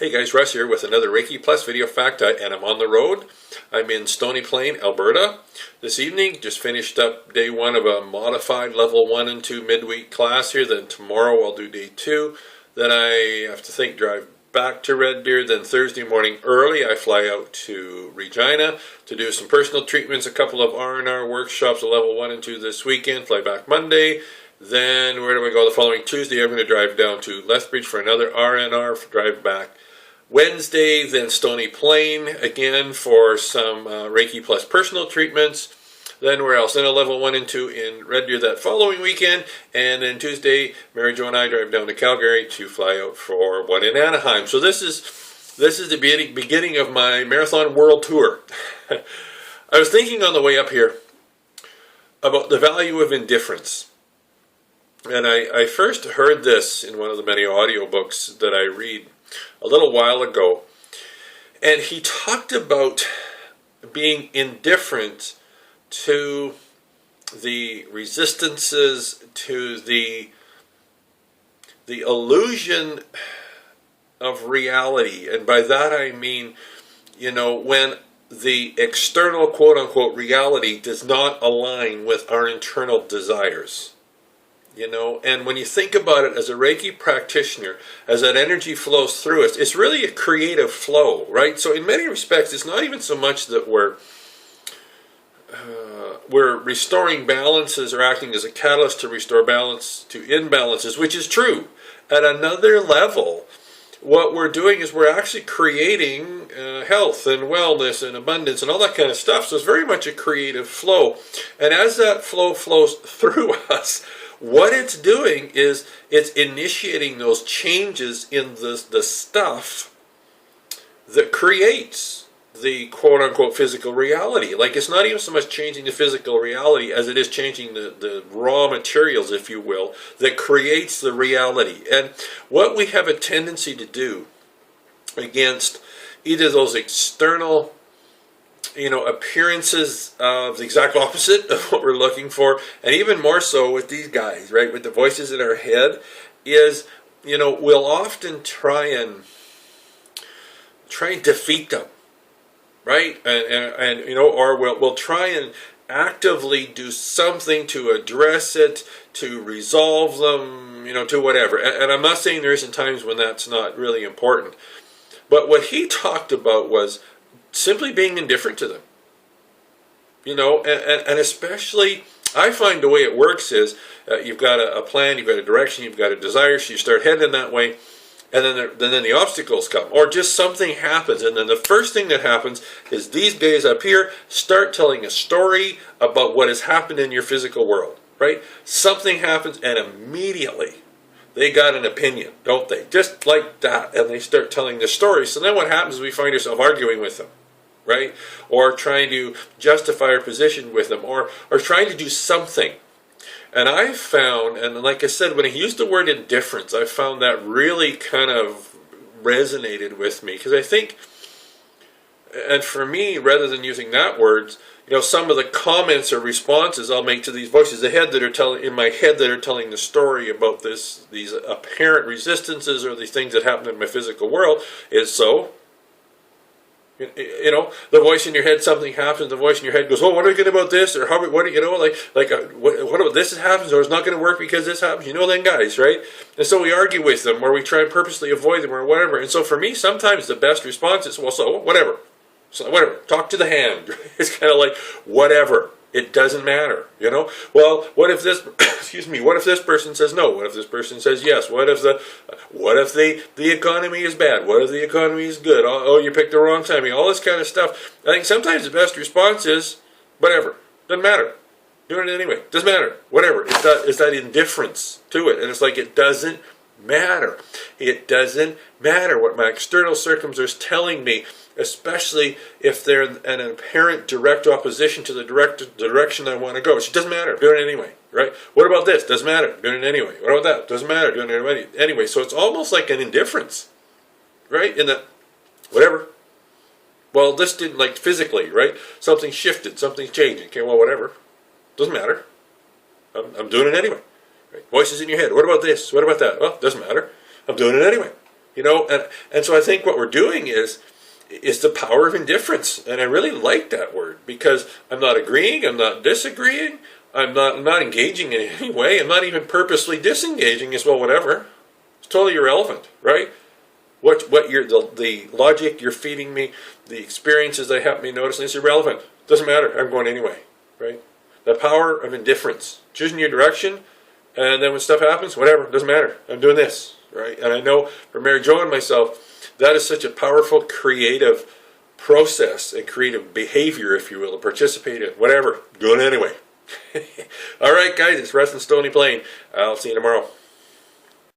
Hey guys, Russ here with another Reiki Plus video fact, and I'm on the road. I'm in Stony Plain, Alberta. This evening, just finished up day one of a modified level 1 and 2 midweek class here. Then tomorrow I'll do day 2. Then I have to drive back to Red Deer. Then Thursday morning early I fly out to Regina to do some personal treatments, a couple of R&R workshops, a level 1 and 2 this weekend, fly back Monday. Then where do I go the following Tuesday? I'm going to drive down to Lethbridge for another R&R, drive back Wednesday, then Stony Plain again for some Reiki Plus personal treatments. Then where else? Then a level 1 and 2 in Red Deer that following weekend. And then Tuesday, Mary Jo and I drive down to Calgary to fly out for one in Anaheim. So this is the beginning of my marathon world tour. I was thinking on the way up here about the value of indifference. And I first heard this in one of the many audiobooks that I read a little while ago. And he talked about being indifferent to the resistances, to the illusion of reality. And by that I mean, when the external quote-unquote reality does not align with our internal desires. And when you think about it as a Reiki practitioner, as that energy flows through us, it's really a creative flow, right? So in many respects, it's not even so much that we're restoring balances or acting as a catalyst to restore balance to imbalances, which is true. At another level, what we're doing is we're actually creating health and wellness and abundance and all that kind of stuff. So it's very much a creative flow. And as that flow flows through us, what it's doing is it's initiating those changes in the stuff that creates the quote-unquote physical reality. Like, it's not even so much changing the physical reality as it is changing the raw materials, if you will, that creates the reality. And what we have a tendency to do against either those external appearances of the exact opposite of what we're looking for, and even more so with these guys, right, with the voices in our head, is, we'll often try and defeat them, right? And or we'll try and actively do something to address it, to resolve them, to whatever. And I'm not saying there isn't times when that's not really important, but what he talked about was simply being indifferent to them. And especially, I find the way it works is you've got a plan, you've got a direction, you've got a desire, so you start heading that way, and then the obstacles come, or just something happens, and then the first thing that happens is these guys up here start telling a story about what has happened in your physical world, right? Something happens, and immediately they got an opinion, don't they? Just like that, and they start telling the story. So then what happens is we find ourselves arguing with them, right? Or trying to justify our position with them, or trying to do something. And I found, and like I said, when he used the word indifference, I found that really kind of resonated with me. Because I think, and for me, rather than using that word, some of the comments or responses I'll make to these voices in my head that are telling the story about these apparent resistances or these things that happen in my physical world is so. The voice in your head, something happens, the voice in your head goes, oh, what are we going to about this? Or what about this happens, or it's not going to work because this happens, them guys, right? And so we argue with them, or we try and purposely avoid them, or whatever. And so for me, sometimes the best response is, well, so whatever. So whatever, talk to the hand. It's kind of like, whatever. It doesn't matter, Well, what if this, what if this person says no? What if this person says yes? What if the economy is bad? What if the economy is good? Oh, you picked the wrong timing. All this kind of stuff. I think sometimes the best response is, whatever. Doesn't matter. Doing it anyway. Doesn't matter. Whatever. It's that indifference to it. And it's like, it doesn't matter. It doesn't matter what my external circumstances are telling me, especially if they're an apparent direct opposition to the direction I want to go. It doesn't matter. Doing it anyway, right? What about this? Doesn't matter. Doing it anyway. What about that? Doesn't matter. Doing it anyway. So it's almost like an indifference, right? In that, whatever. Well, this didn't, like, physically, right? Something shifted. Something's changing. Okay, well, whatever. Doesn't matter. I'm doing it anyway. Right? Voices in your head. What about this? What about that? Well, doesn't matter. I'm doing it anyway. You know, and so I think what we're doing is the power of indifference. And I really like that word, because I'm not agreeing, I'm not disagreeing, I'm not engaging in any way, I'm not even purposely disengaging as well, whatever. It's totally irrelevant, right? What you're, the logic you're feeding me, the experiences that help me notice, is irrelevant. Doesn't matter, I'm going anyway, right? The power of indifference. Choosing your direction, and then when stuff happens, whatever, doesn't matter. I'm doing this, right? And I know for Mary Jo and myself, that is such a powerful creative process and creative behavior, if you will, to participate in. Whatever, doing it anyway. All right, guys, it's Russ and Stony Plain. I'll see you tomorrow.